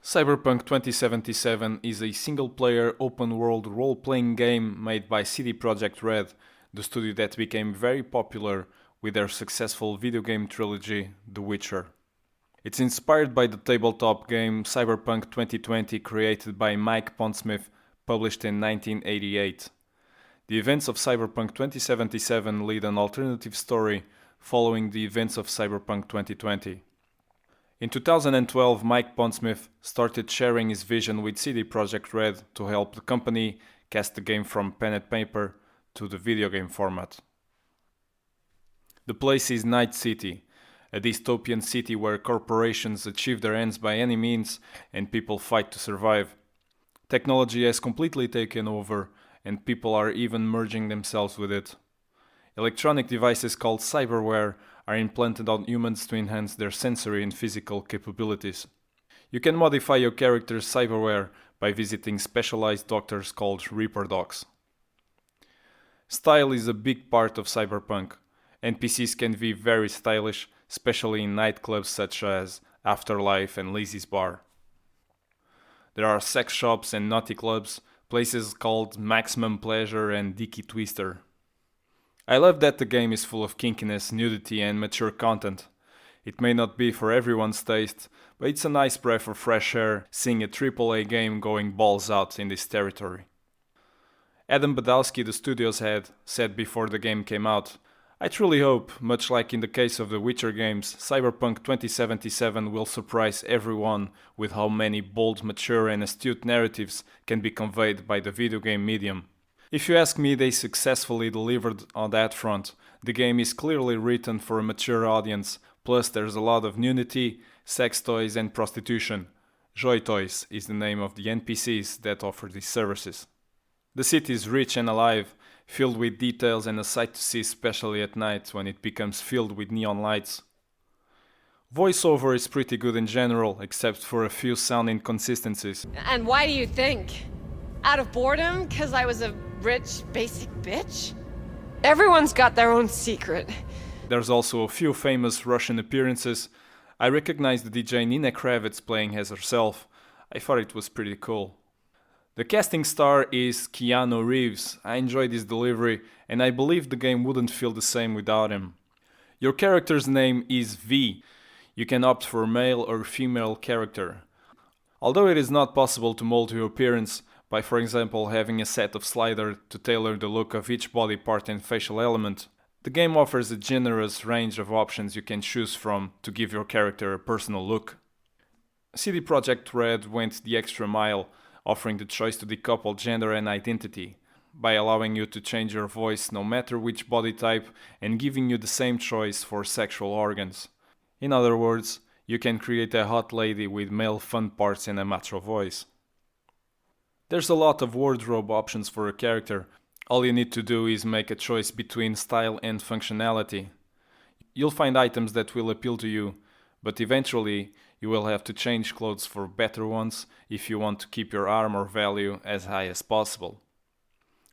Cyberpunk 2077 is a single-player open-world role-playing game made by CD Projekt Red, the studio that became very popular with their successful video game trilogy, The Witcher. It's inspired by the tabletop game Cyberpunk 2020 created by Mike Pondsmith, published in 1988. The events of Cyberpunk 2077 lead an alternative story following the events of Cyberpunk 2020. In 2012, Mike Pondsmith started sharing his vision with CD Projekt Red to help the company cast the game from pen and paper to the video game format. The place is Night City, a dystopian city where corporations achieve their ends by any means and people fight to survive. Technology has completely taken over and people are even merging themselves with it. Electronic devices called cyberware are implanted on humans to enhance their sensory and physical capabilities. You can modify your character's cyberware by visiting specialized doctors called Reaper Docs. Style is a big part of Cyberpunk. NPCs can be very stylish, especially in nightclubs such as Afterlife and Lizzie's Bar. There are sex shops and naughty clubs, places called Maximum Pleasure and Dicky Twister. I love that the game is full of kinkiness, nudity and mature content. It may not be for everyone's taste, but it's a nice breath of fresh air seeing a AAA game going balls out in this territory. Adam Badowski, the studio's head, said before the game came out, "I truly hope, much like in the case of the Witcher games, Cyberpunk 2077 will surprise everyone with how many bold, mature and astute narratives can be conveyed by the video game medium." If you ask me, they successfully delivered on that front. The game is clearly written for a mature audience, plus there's a lot of nudity, sex toys and prostitution. Joy Toys is the name of the NPCs that offer these services. The city is rich and alive, filled with details and a sight to see, especially at night when it becomes filled with neon lights. Voiceover is pretty good in general, except for a few sound inconsistencies. And why do you think? Out of boredom? 'Cause I was a rich, basic bitch? Everyone's got their own secret. There's also a few famous Russian appearances. I recognized the DJ Nina Kravitz playing as herself. I thought it was pretty cool. The casting star is Keanu Reeves. I enjoyed his delivery and I believe the game wouldn't feel the same without him. Your character's name is V. You can opt for male or female character. Although it is not possible to mold your appearance by, for example, having a set of sliders to tailor the look of each body part and facial element, the game offers a generous range of options you can choose from to give your character a personal look. CD Projekt Red went the extra mile, offering the choice to decouple gender and identity, by allowing you to change your voice no matter which body type and giving you the same choice for sexual organs. In other words, you can create a hot lady with male fun parts and a macho voice. There's a lot of wardrobe options for a character. All you need to do is make a choice between style and functionality. You'll find items that will appeal to you, but eventually you will have to change clothes for better ones if you want to keep your armor value as high as possible.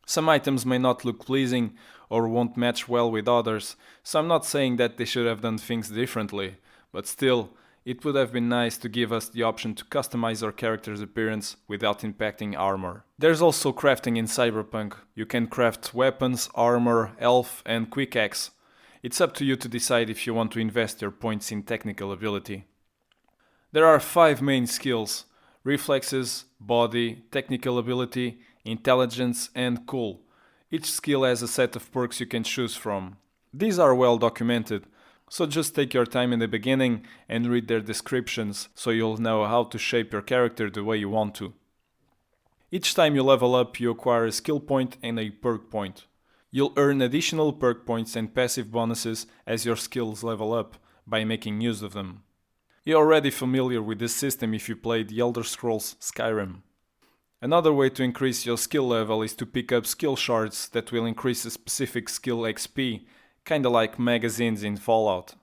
Some items may not look pleasing or won't match well with others, so I'm not saying that they should have done things differently, but still, it would have been nice to give us the option to customize our character's appearance without impacting armor. There's also crafting in Cyberpunk. You can craft weapons, armor, health and quick axe. It's up to you to decide if you want to invest your points in technical ability. There are 5 main skills: reflexes, body, technical ability, intelligence and cool. Each skill has a set of perks you can choose from. These are well documented, so just take your time in the beginning and read their descriptions so you'll know how to shape your character the way you want to. Each time you level up, you acquire a skill point and a perk point. You'll earn additional perk points and passive bonuses as your skills level up by making use of them. You're already familiar with this system if you played The Elder Scrolls Skyrim. Another way to increase your skill level is to pick up skill shards that will increase a specific skill XP, kinda like magazines in Fallout.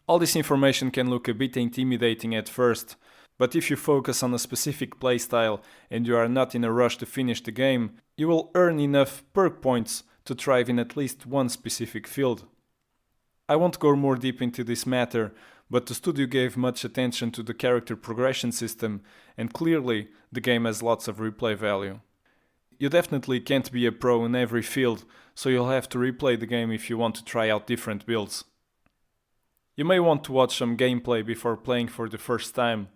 All this information can look a bit intimidating at first, but if you focus on a specific playstyle and you are not in a rush to finish the game, you will earn enough perk points to thrive in at least one specific field. I won't go more deep into this matter, but the studio gave much attention to the character progression system, and clearly the game has lots of replay value. You definitely can't be a pro in every field, so you'll have to replay the game if you want to try out different builds. You may want to watch some gameplay before playing for the first time.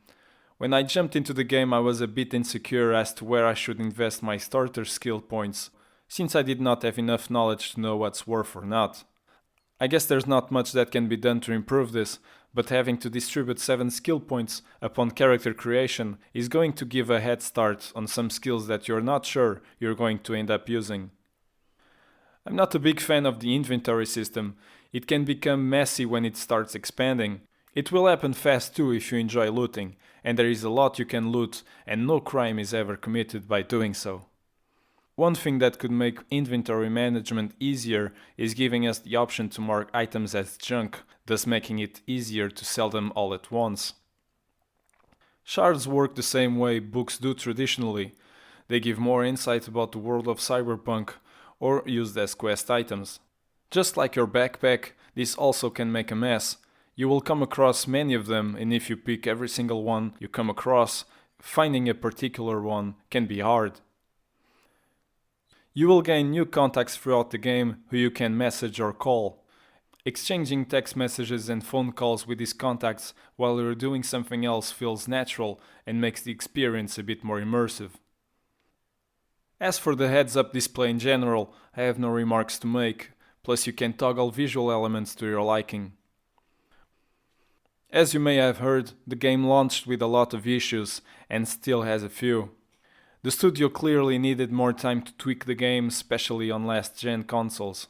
When I jumped into the game, I was a bit insecure as to where I should invest my starter skill points, since I did not have enough knowledge to know what's worth or not. I guess there's not much that can be done to improve this, but having to distribute 7 skill points upon character creation is going to give a head start on some skills that you're not sure you're going to end up using. I'm not a big fan of the inventory system. It can become messy when it starts expanding. It will happen fast too if you enjoy looting, and there is a lot you can loot and no crime is ever committed by doing so. One thing that could make inventory management easier is giving us the option to mark items as junk, thus making it easier to sell them all at once. Shards work the same way books do traditionally. They give more insight about the world of Cyberpunk, or used as quest items. Just like your backpack, this also can make a mess. You will come across many of them, and if you pick every single one you come across, finding a particular one can be hard. You will gain new contacts throughout the game who you can message or call. Exchanging text messages and phone calls with these contacts while you're doing something else feels natural and makes the experience a bit more immersive. As for the heads-up display in general, I have no remarks to make, plus you can toggle visual elements to your liking. As you may have heard, the game launched with a lot of issues and still has a few. The studio clearly needed more time to tweak the game, especially on last-gen consoles.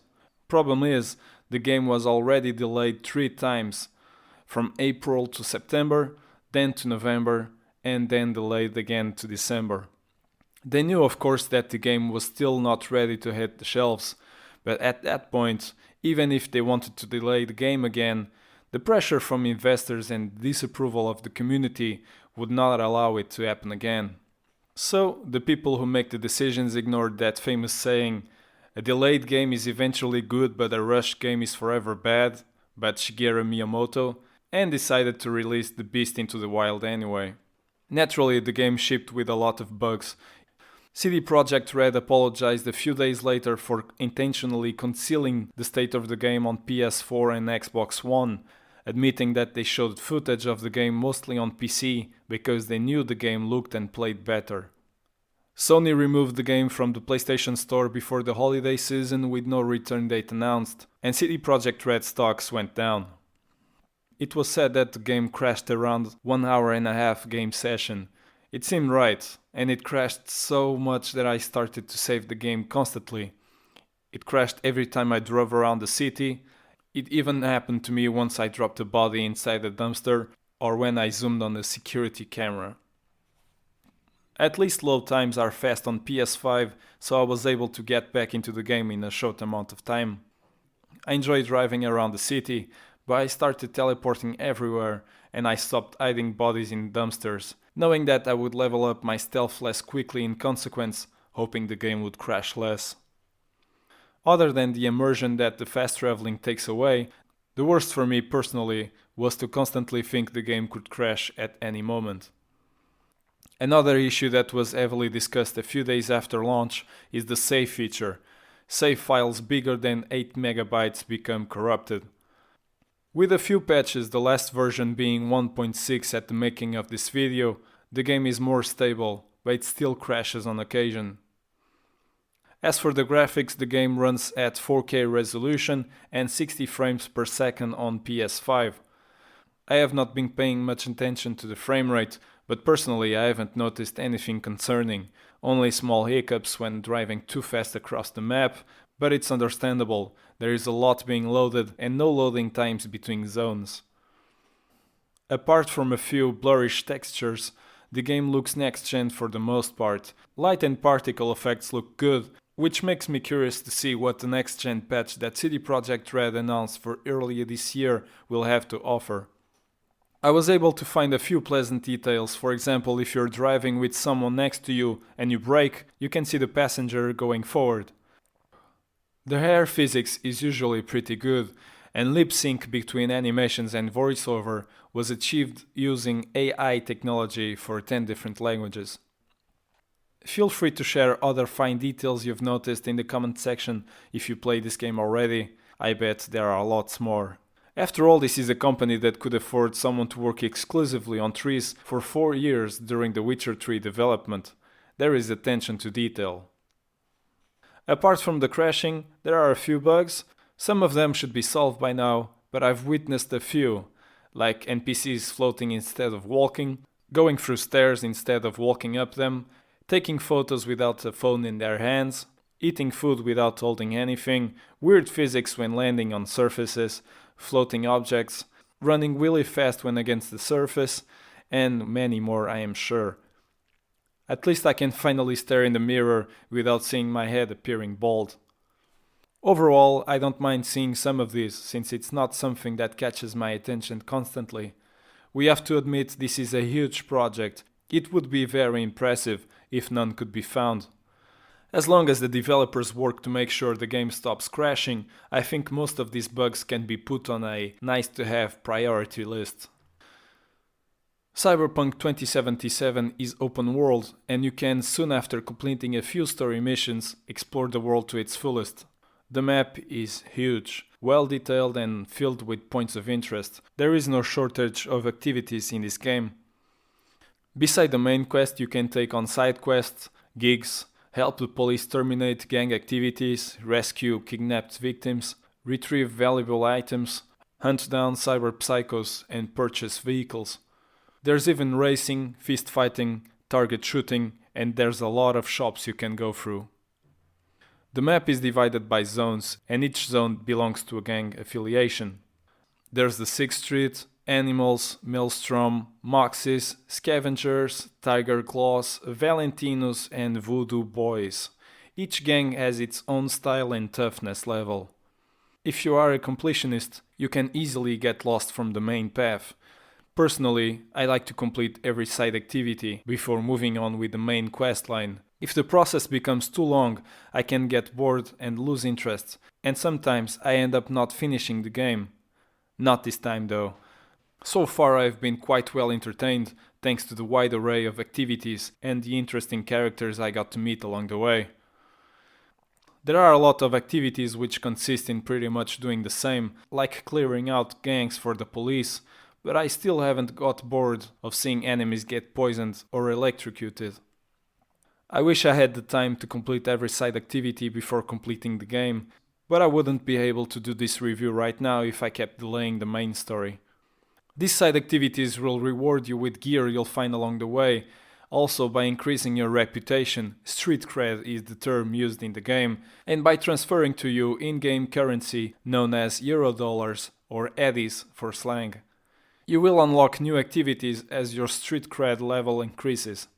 Problem is, the game was already delayed 3 times, from April to September, then to November, and then delayed again to December. They knew of course that the game was still not ready to hit the shelves, but at that point, even if they wanted to delay the game again, the pressure from investors and disapproval of the community would not allow it to happen again. So, the people who make the decisions ignored that famous saying, "A delayed game is eventually good but a rushed game is forever bad," by Shigeru Miyamoto, and decided to release the beast into the wild anyway. Naturally, the game shipped with a lot of bugs. CD Projekt Red apologized a few days later for intentionally concealing the state of the game on PS4 and Xbox One, admitting that they showed footage of the game mostly on PC because they knew the game looked and played better. Sony removed the game from the PlayStation Store before the holiday season with no return date announced, and CD Projekt Red stocks went down. It was said that the game crashed around 1.5 hour game session. It seemed right, and it crashed so much that I started to save the game constantly. It crashed every time I drove around the city. It even happened to me once I dropped a body inside a dumpster or when I zoomed on a security camera. At least load times are fast on PS5, so I was able to get back into the game in a short amount of time. I enjoy driving around the city, but I started teleporting everywhere and I stopped hiding bodies in dumpsters, knowing that I would level up my stealth less quickly in consequence, hoping the game would crash less. Other than the immersion that the fast traveling takes away, the worst for me personally was to constantly think the game could crash at any moment. Another issue that was heavily discussed a few days after launch is the save feature. Save files bigger than 8 megabytes become corrupted. With a few patches, the last version being 1.6 at the making of this video, the game is more stable, but it still crashes on occasion. As for the graphics, the game runs at 4K resolution and 60 frames per second on PS5. I have not been paying much attention to the frame rate, but personally I haven't noticed anything concerning, only small hiccups when driving too fast across the map, but it's understandable, there is a lot being loaded and no loading times between zones. Apart from a few blurrish textures, the game looks next-gen for the most part. Light and particle effects look good, which makes me curious to see what the next-gen patch that CD Projekt Red announced for earlier this year will have to offer. I was able to find a few pleasant details. For example, if you're driving with someone next to you and you brake, you can see the passenger going forward. The air physics is usually pretty good, and lip sync between animations and voiceover was achieved using AI technology for 10 different languages. Feel free to share other fine details you've noticed in the comment section if you played this game already. I bet there are lots more. After all, this is a company that could afford someone to work exclusively on trees for 4 years during the Witcher 3 development. There is attention to detail. Apart from the crashing, there are a few bugs. Some of them should be solved by now, but I've witnessed a few, like NPCs floating instead of walking, going through stairs instead of walking up them, taking photos without a phone in their hands, eating food without holding anything, weird physics when landing on surfaces, floating objects, running really fast when against the surface, and many more, I am sure. At least I can finally stare in the mirror without seeing my head appearing bald. Overall, I don't mind seeing some of these, since it's not something that catches my attention constantly. We have to admit this is a huge project. It would be very impressive if none could be found. As long as the developers work to make sure the game stops crashing, I think most of these bugs can be put on a nice-to-have priority list. Cyberpunk 2077 is open world, and you can, soon after completing a few story missions, explore the world to its fullest. The map is huge, well detailed and filled with points of interest. There is no shortage of activities in this game. Beside the main quest, you can take on side quests, gigs, help the police terminate gang activities, rescue kidnapped victims, retrieve valuable items, hunt down cyber psychos, and purchase vehicles. There's even racing, fist fighting, target shooting, and there's a lot of shops you can go through. The map is divided by zones, and each zone belongs to a gang affiliation. There's the 6th Street, Animals, Maelstrom, Moxes, Scavengers, Tiger Claws, Valentinos, and Voodoo Boys. Each gang has its own style and toughness level. If you are a completionist, you can easily get lost from the main path. Personally, I like to complete every side activity before moving on with the main questline. If the process becomes too long, I can get bored and lose interest, and sometimes I end up not finishing the game. Not this time though. So far I've been quite well entertained, thanks to the wide array of activities and the interesting characters I got to meet along the way. There are a lot of activities which consist in pretty much doing the same, like clearing out gangs for the police, but I still haven't got bored of seeing enemies get poisoned or electrocuted. I wish I had the time to complete every side activity before completing the game, but I wouldn't be able to do this review right now if I kept delaying the main story. These side activities will reward you with gear you'll find along the way. Also, by increasing your reputation, street cred is the term used in the game, and by transferring to you in-game currency known as Eurodollars or eddies for slang. You will unlock new activities as your street cred level increases.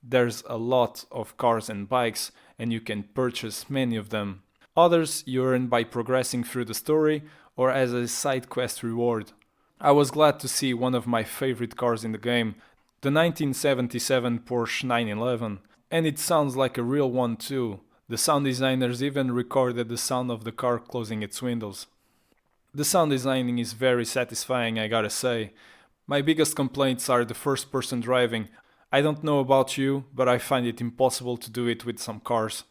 There's a lot of cars and bikes, and you can purchase many of them. Others you earn by progressing through the story or as a side quest reward. I was glad to see one of my favorite cars in the game, the 1977 Porsche 911, and it sounds like a real one too. The sound designers even recorded the sound of the car closing its windows. The sound designing is very satisfying, I gotta say. My biggest complaints are the first person driving. I don't know about you, but I find it impossible to do it with some cars.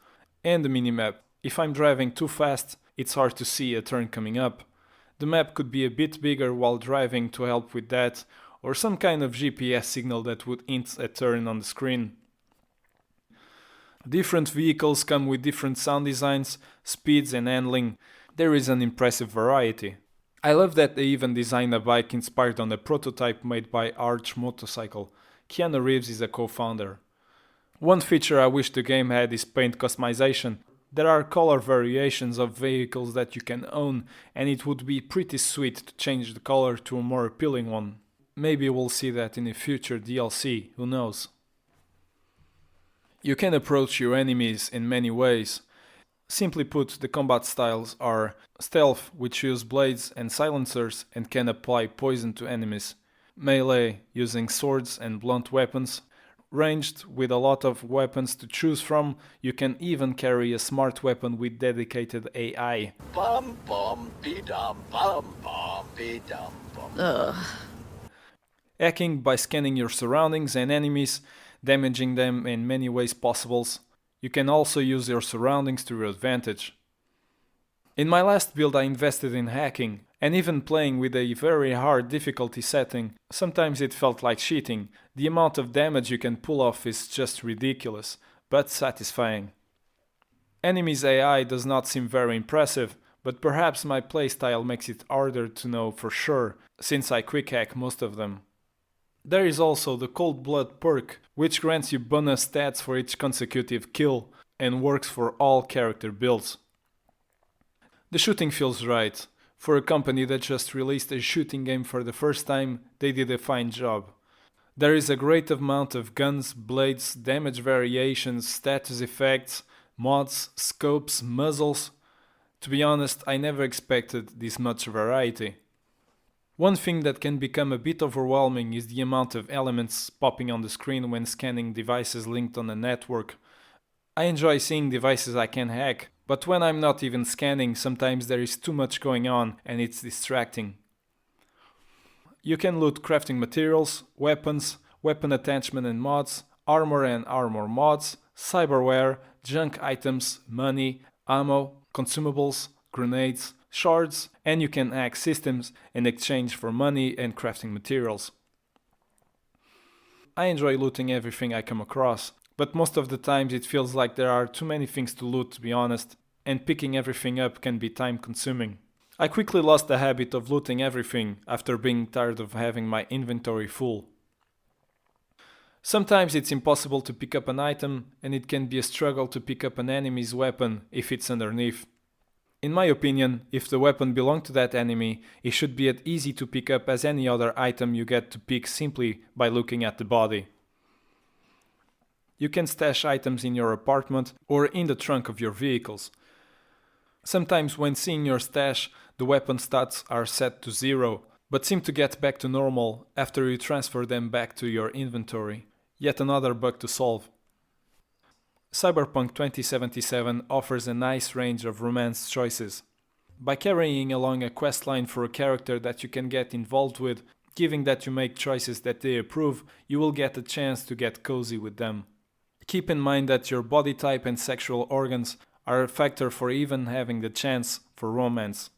And the minimap. If I'm driving too fast, it's hard to see a turn coming up. The map could be a bit bigger while driving to help with that, or some kind of GPS signal that would hint a turn on the screen. Different vehicles come with different sound designs, speeds and handling. There is an impressive variety. I love that they even designed a bike inspired on a prototype made by Arch Motorcycle. Keanu Reeves is a co-founder. One feature I wish the game had is paint customization. There are color variations of vehicles that you can own, and it would be pretty sweet to change the color to a more appealing one. Maybe we'll see that in a future DLC, who knows. You can approach your enemies in many ways. Simply put, the combat styles are stealth, which use blades and silencers and can apply poison to enemies, melee, using swords and blunt weapons, Ranged, with a lot of weapons to choose from, you can even carry a smart weapon with dedicated AI. Bum bum be dum bum bum be dum bum. Hacking by scanning your surroundings and enemies, damaging them in many ways possible. You can also use your surroundings to your advantage. In my last build I invested in hacking, and even playing with a very hard difficulty setting, sometimes it felt like cheating. The amount of damage you can pull off is just ridiculous, but satisfying. Enemies' AI does not seem very impressive, but perhaps my playstyle makes it harder to know for sure, since I quick hack most of them. There is also the Cold Blood perk, which grants you bonus stats for each consecutive kill, and works for all character builds. The shooting feels right. For a company that just released a shooting game for the first time, they did a fine job. There is a great amount of guns, blades, damage variations, status effects, mods, scopes, muzzles. To be honest, I never expected this much variety. One thing that can become a bit overwhelming is the amount of elements popping on the screen when scanning devices linked on a network. I enjoy seeing devices I can hack, but when I'm not even scanning, sometimes there is too much going on and it's distracting. You can loot crafting materials, weapons, weapon attachment and mods, armor and armor mods, cyberware, junk items, money, ammo, consumables, grenades, shards, and you can hack systems in exchange for money and crafting materials. I enjoy looting everything I come across, but most of the times it feels like there are too many things to loot, to be honest, and picking everything up can be time consuming. I quickly lost the habit of looting everything after being tired of having my inventory full. Sometimes it's impossible to pick up an item, and it can be a struggle to pick up an enemy's weapon if it's underneath. In my opinion, if the weapon belonged to that enemy, it should be as easy to pick up as any other item you get to pick simply by looking at the body. You can stash items in your apartment or in the trunk of your vehicles. Sometimes when seeing your stash, the weapon stats are set to 0, but seem to get back to normal after you transfer them back to your inventory. Yet another bug to solve. Cyberpunk 2077 offers a nice range of romance choices. By carrying along a questline for a character that you can get involved with, given that you make choices that they approve, you will get a chance to get cozy with them. Keep in mind that your body type and sexual organs are a factor for even having the chance for romance.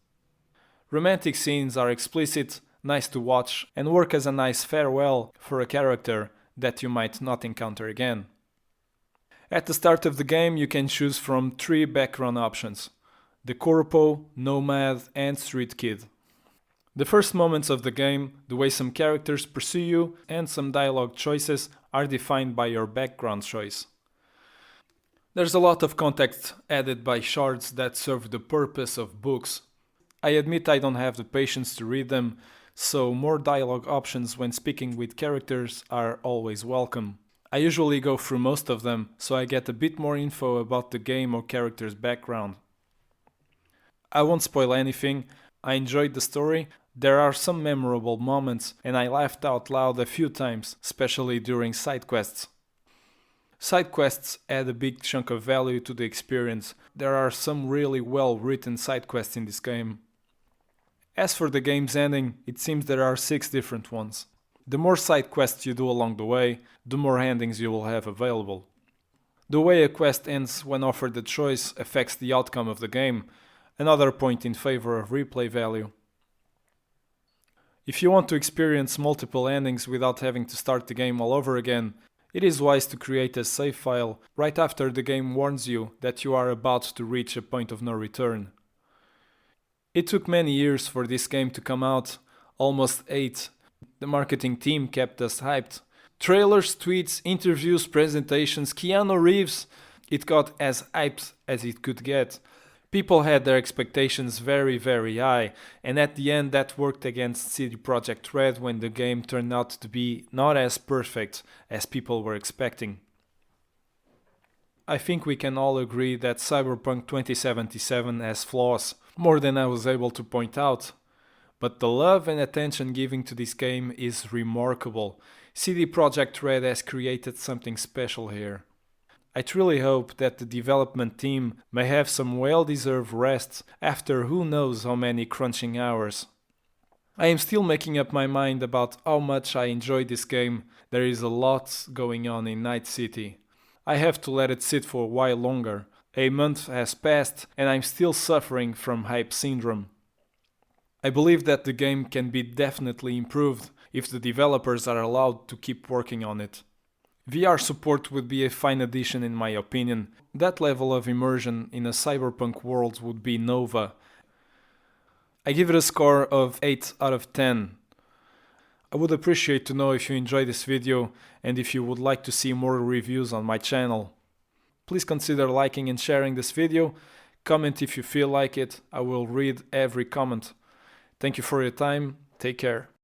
Romantic scenes are explicit, nice to watch, and work as a nice farewell for a character that you might not encounter again. At the start of the game, you can choose from 3 background options: the Corpo, Nomad, and Street Kid. The first moments of the game, the way some characters pursue you, and some dialogue choices are defined by your background choice. There's a lot of context added by shards that serve the purpose of books. I admit I don't have the patience to read them, so more dialogue options when speaking with characters are always welcome. I usually go through most of them, so I get a bit more info about the game or character's background. I won't spoil anything. I enjoyed the story, there are some memorable moments, and I laughed out loud a few times, especially during side quests. Side quests add a big chunk of value to the experience. There are some really well written side quests in this game. As for the game's ending, it seems there are 6 different ones. The more side quests you do along the way, the more endings you will have available. The way a quest ends when offered the choice affects the outcome of the game, another point in favor of replay value. If you want to experience multiple endings without having to start the game all over again, it is wise to create a save file right after the game warns you that you are about to reach a point of no return. It took many years for this game to come out, almost 8. The marketing team kept us hyped. Trailers, tweets, interviews, presentations, Keanu Reeves. It got as hyped as it could get. People had their expectations very, very high, and at the end that worked against CD Projekt Red when the game turned out to be not as perfect as people were expecting. I think we can all agree that Cyberpunk 2077 has flaws, more than I was able to point out. But the love and attention given to this game is remarkable. CD Projekt Red has created something special here. I truly hope that the development team may have some well-deserved rest after who knows how many crunching hours. I am still making up my mind about how much I enjoyed this game. There is a lot going on in Night City. I have to let it sit for a while longer. A month has passed and I'm still suffering from hype syndrome. I believe that the game can be definitely improved if the developers are allowed to keep working on it. VR support would be a fine addition in my opinion. That level of immersion in a cyberpunk world would be Nova. I give it a score of 8 out of 10. I would appreciate to know if you enjoyed this video and if you would like to see more reviews on my channel. Please consider liking and sharing this video. Comment if you feel like it. I will read every comment. Thank you for your time. Take care.